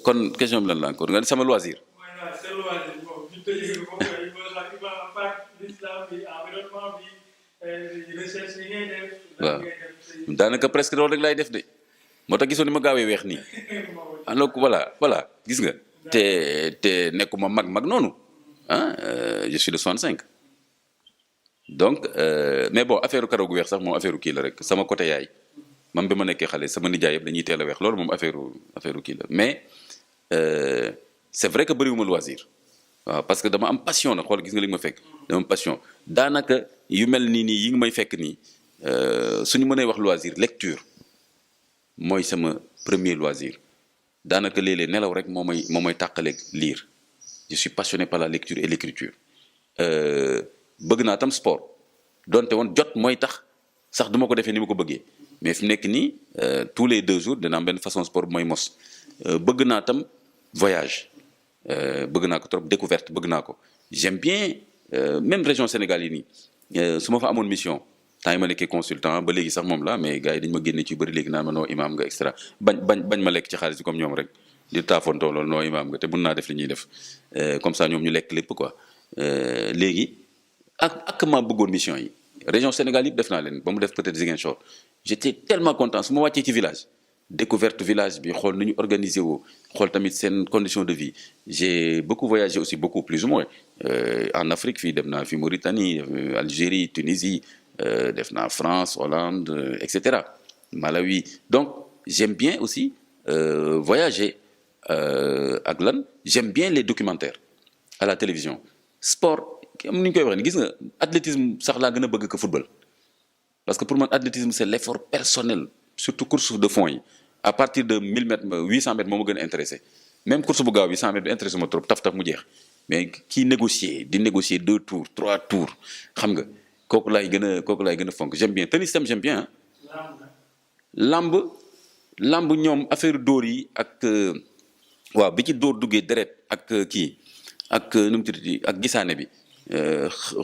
kon question bi lan la encore nga ne sama loisir. voilà c'est loisir bon ñu tëjee ko foofu il faut xam à part l'islam bi environnement bi recherche yi ngay def. waaw daanaka presque loolu rek laay def de moo tax gisoon ni ma gaawee weex nii alors que voilà gis nga. te nekkuma mag noonu ah je suis de 65 donc mais bon affaire karaw gu weex sax moom affaire kii la rek sama côté yaay man bi ma nekkee xale sama nijaay yëpp dañuy teel a weex loolu moom affaire kii la mais c'est vrai que bëriwuma loisir waaw parce que dama am passion na xool gis nga li nga ma fekk dama am passion daanaka yu mel nii yi nga may fekk nii suñu mënee wax loisir lecture mooy sama premier loisir daanaka léeg-léeg nelaw rek moo may tàqaleeg lire je suis passionné par la lecture et l'écriture bëgg naa tam sport donte woon jot mooy tax sax du ma ko defee ni ma ko bëggee mais fi mu nekk nii tous les 2 jours dina am benn façon sport bu mooy mos bëgg naa tam voyage bëgg naa ko trop découverte bëgg naa ko j'aime bien même région Sénégal yi nii su ma fa amoon mission temps yi ma nekkee consultant ba léegi sax moom la mais gars yi dañu ma génne ci bëri léegi naan ma noo imaam nga extra bañ ma lekk ci xaalis bi comme ñoom rek di taafontoo loolu noo imaam nga te mun naa def li ñuy def comme ça ñoom ñu lekk lépp quoi léegi ak maa bëggoon mission yi région Sénégal yëpp def naa leen ba mu def peut-être Ziguinchor j'étais tellement content su ma wàccee ci village découverte village bi xool nu ñu organisé woo xool tamit seen condition de vie j'ai beaucoup voyagé aussi beaucoup plus ou moins en Afrique fii dem naa fi Mauritanie Algérie Tunisie def naa France Hollande etc. Malawi donc j'aime bien aussi voyager ak lan j'aime bien les documentaires à la télévision sport am ni ñu koy waxee ni gis nga athlétisme sax laa gën a bëgg que football parce que pour man athlétisme c'est l'effort personnel surtout course de fond yi à partir de 1000 mètres 800 mètres moo ma gën a intéressé même course bu gaaw bi 100 mètres bi intéressé ma trop taf mu jeex mais kii di négocier 2 tours 3 tours xam nga kooku laay gën a fonk j'aime bien tennis tam j'aime bien ah. lamb ñoom affaire dóor yi ak waaw bi ci dóor duggee deret ak kii ak nu mu tuddati ak gisaane bi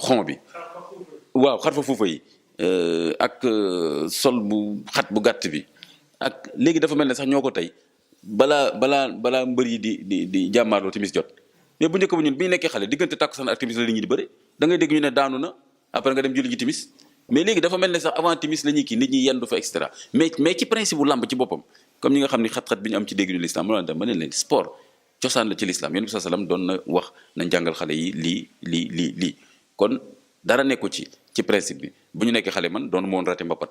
xon bi waaw xar fa fuufa yi ak sol bu xat bu gàtt bi ak léegi dafa mel ne sax ñoo ko tey balaa mbër yi di jàmmaarloo timis jot mais bu njëkk ba ñun bi ñu nekkee xale diggante tàkkusaan ak timis la nit ñi di bëre da ngay dégg ñu ne daanu na après nga dem julli ji timis mais léegi dafa mel ne sax avant timis la ñuy kii nit ñi yendu fa et cetera mais ci principe bu làmb ci boppam comme ñi nga xam ni xat-xat bi ñu am ci dégg ñu l'islam mu dem ma ne leen sport cosaan la ci l'islam yonent bi sallam doon na wax nañ jàngal xale yi lii kon dara nekku ci principe bi bu ñu nekkee xale man doon moon raté mbapat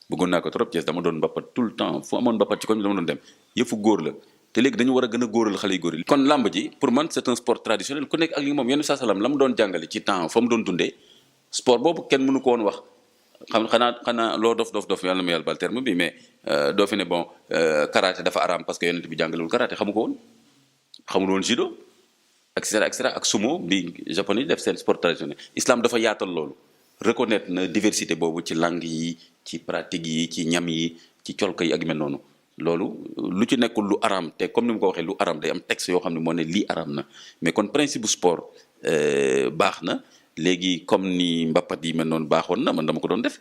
bëggoon naa ko trop Thiès dama doon mbapat tout le temps fu amoon mbapat ci koñ bi dama doon dem yëfu góor la te léegi dañu war a gën a góoral xale yu góor yi kon làmb ji pour man c'est un sport traditionnel ku nekk ak li moom yonent bi sallam la mu doon jàngale ci temps fa mu doon dundee sport boobu kenn mënu ko woon wax xanaa loo dof yàlla na ma yàlla bal terme bi mais doo fi ne bon karaté dafa araam parce que yonent bi jàngalewul karaté xamul woon judo et cetera ak sumo bi japonais yi def seen sport traditionnel islam dafa yaatal loolu reconnaître na diversité boobu ci langue yi ci pratique yi ci ñam yi ci colka yi ak mel noonu loolu lu ci nekkul lu araam te comme ni mu ko waxee lu araam day am texte yoo xam ne moo ne lii araam na mais kon principe bu sport baax na léegi comme ni mbappat yi mel noonu baaxoon na man dama ko doon def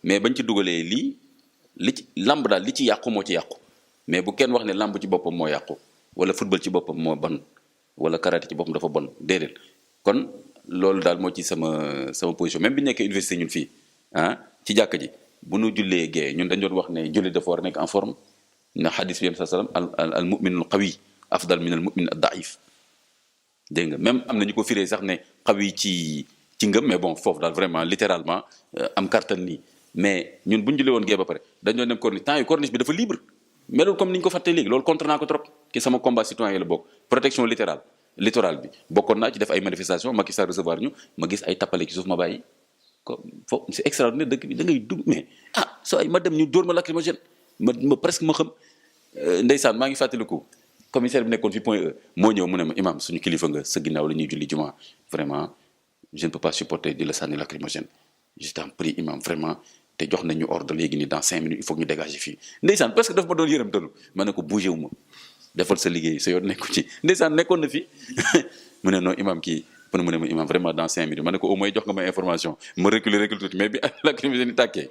mais bañ ci dugalee li ci lamb daal li ci yàqu moo ci yàqu mais bu kenn wax ne lamb ci boppam moo yàqu wala football ci boppam moo bon wala karaté ci boppam dafa bon déedéet kon loolu daal moo ci sama position même bi nekkee université ñun fii ci jàkka ji bu nu jullee gee ñun dañ doon wax ne julli dafa war a nekk en forme na xadis bi yam sallam al mu'minul qawi afdal min al mu'min ad da'if dégg nga même am na ñu ko firee sax ne qawi ci ngëm mais bon foofu daal vraiment littéralement am kartan nii mais ñun bu ñu jullee woon gee ba pare dañ doon dem corniche temps yi corniche bi dafa libre melul comme ni ñu ko fàttee léegi loolu contre naa ko trop ki sama combat citoyen yi la bokk protection littorale bi bokkoon naa ci def ay manifestation Macky Sall recevoir ñu ma gis ay tappale ci suuf ma bàyyi ko foofu c'est extraordinaire dëkk bi da ngay dugg mais so ay ma dem ñu dóor ma lacrymogène ma presque ma xam ndeysaan maa ngi fàttaliku commissaire bi nekkoon fi Point E moo ñëw mu ne ma imam suñu kilifa nga sa ginnaaw la ñuy julli juma vraiment je ne peux pas supporter di la sànni lacrymogène je t'en prie imam vraiment te jox nañu ordre léegi ni dans 5 minutes il faut que ñu dégager fii ndeysaan parce que daf ma doon yërëm tëlu ma ne ko bougé wu ma defal sa liggéey sa yoon nekku ci ndeysaan nekkoon na fi mu ne non imam kii mu ne ma imam vraiment dans 5 minutes ma ne ko au moins jox nga ma information ma recule tuuti mais bi lacrymogène yi tàkkee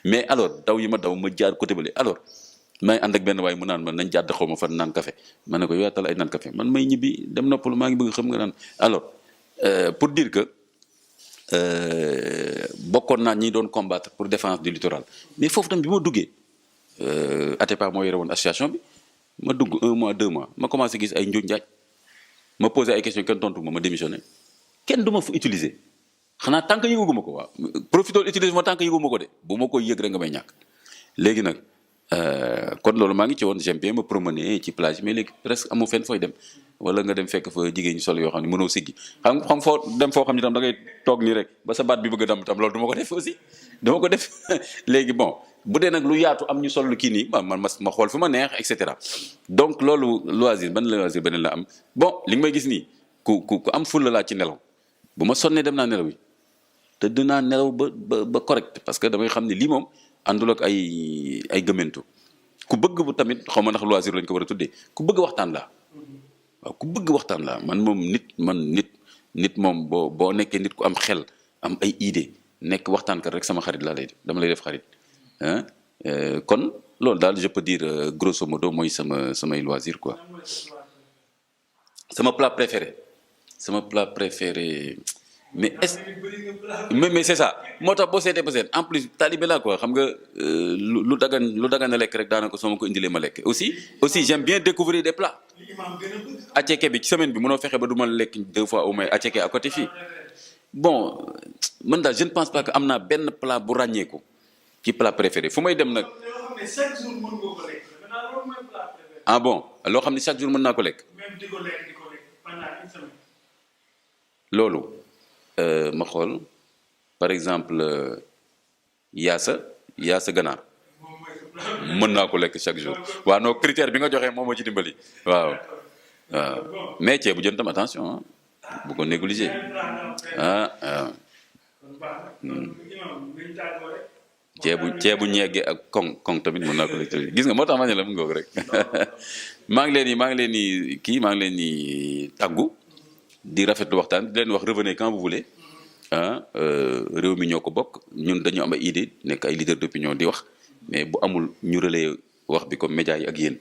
mais alors daw yi ma daw ma jaar côté bale alors may ànd ak benn waaye mu naan ma nañ jàdd xaw ma fan naan café ma ne ko yaatal ay naan café man may ñibbi dem noppalu maa ngi bëgg xam nga naan alors pour dire que bokkoon naa ñi doon combattre pour défense du littoral mais foofu tam bi ma duggee Atepa moo yore woon association bi ma dugg 1 mois 2 mois ma commencé gis ay njuñ njaaj ma posé ay questions kenn tontu ma démissionné kenn du ma fu utiliser xanaa tant que yëguma ko waaw profité utiliser ma tant que yëguma ko de bu ma koy yëg rek nga may ñàkk léegi nag kon loolu maa ngi ci woon j'aime bien me promener ci plage mais léegi presque amoo fenn fooy dem wala nga dem fekk fa jigéen ñi sol yoo xam ne mënoo siggi xam foo dem foo xam ne tam da ngay toog nii rek ba sa baat bi bëgg a dam tam loolu du ma ko def aussi dama ko def léegi bon bu dee nag lu yaatu am ñu sol lu kii nii man ma xool fu ma neex et cetera donc loolu loisir beneen la am bon li nga may gis nii ku am fulla laa ci nelaw bu ma sonnee dem naa nelaw yi te dinaa nelaw ba correct parce que damay xam ne lii moom àndul ak ay gëmmentu ku bëgg bu tamit xaw ma ndax loisir lañ ko war a tuddee ku bëgg waxtaan laa waaw ku bëgg waxtaan laa man moom nit moom boo nekkee nit ku am xel am ay idée nekk waxtaankat rek sama xarit laa lay def dama lay def xarit kon loolu daal je peux dire grosso modo mooy samay loisir quoi. sama plat préféré mais mais c'est ça moo tax boo seetee ba seet en plus talibé laa quoi xam nga lu dagan a lekk rek daanaka soo ma ko indilee ma lekk aussi j'aime bien découvrir des plats. aceke bi ci semaine bi mënoo fexe ba du ma lekk 2 fois au moins aceke à côté fii bon man daal je ne pense pas que am naa benn plat bu ràññeeku ci plat préféré fu may dem nag. ah bon loo xam ne chaque jour mën naa ko lekk. loolu ma xool par exemple yaasa ganaar mën naa ko lekk chaque jour waaw non critère bi nga joxee moom moo ci dimbali waaw mais ceebu jën tam attention bu ko négliger ceebu ñeege ak koŋ tamit mën naa ko lekk gis nga moo tax ma ne la mu ngoog rek maa ngi leen di tàggu di rafetlu waxtaan di leen wax revenez quand vous voulez réew mi ñoo ko bokk ñun dañu am ay idée nekk ay leader d'opinion di wax mais bu amul ñu relayer wax bi comme média yi ak yéen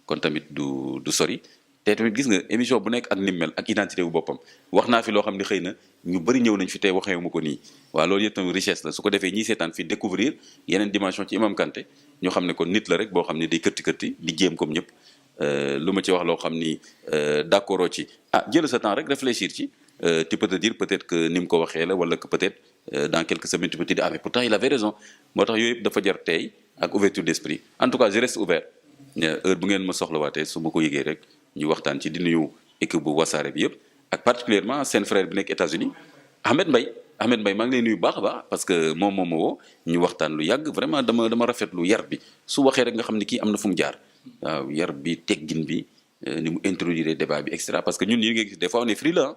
kon tamit du sori te tamit gis nga émission bu nekk ak ni mel ak identité bu boppam wax naa fi loo xam ne xëy na ñu bëri ñëw nañ fi tey waxee ma ko nii waaw loolu yëpp tamit richesse la su ko defee ñiy seetaan fi découvrir yeneen dimension ci Imam Kanté ñoo xam ne kon nit la rek boo xam ne day kërti di jéem comme ñëpp lu ma ci wax loo xam ni d'accord ci jël sa temps rek réfléchir ci tu peux te dire peut-être que ni mu ko waxee la wala que peut-être dans quelques semaines tu peux te dire mais pourtant il avait raison moo tax yooyu yëpp dafa jar tey ak ouverture d'esprit en tout cas je reste ouvert heure bu ngeen ma soxlawaatee su ma ko yëgee rek ñu waxtaan ci di nuyu équipe bu Wassare bi yëpp ak particulièrement seen frère bi nekk États-Unis Ahmed Mbaye maa ngi lay nuyu baax a baax parce que moom ma woo ñu waxtaan lu yàgg vraiment dama rafetlu yar bi su waxee rek nga xam ne kii am na fu mu jaar waaw yar bi teggin bi ni mu introduire débat bi etc parce que ñun ñi nga gis des fois on est frileux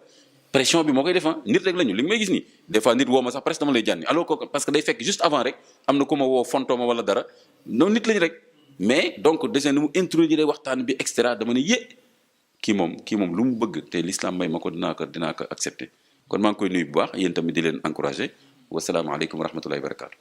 pression bi moo koy def nit rek la ñu li nga may gis nii des fois nit woo ma sax presque dama lay jànni alors que parce que day fekk juste avant rek am na ku ma woo fontoo ma wala dara noonu nit lañ rek mais donc déjà ni mu introduire waxtaan bi etc dama ne kii moom lu mu bëgg te l'islam may ma ko dinaa ko accepter kon maa ngi koy nuyu bu baax yéen tamit di leen encourager wasalaamaaleykum wa rahmatullahi wa barakatu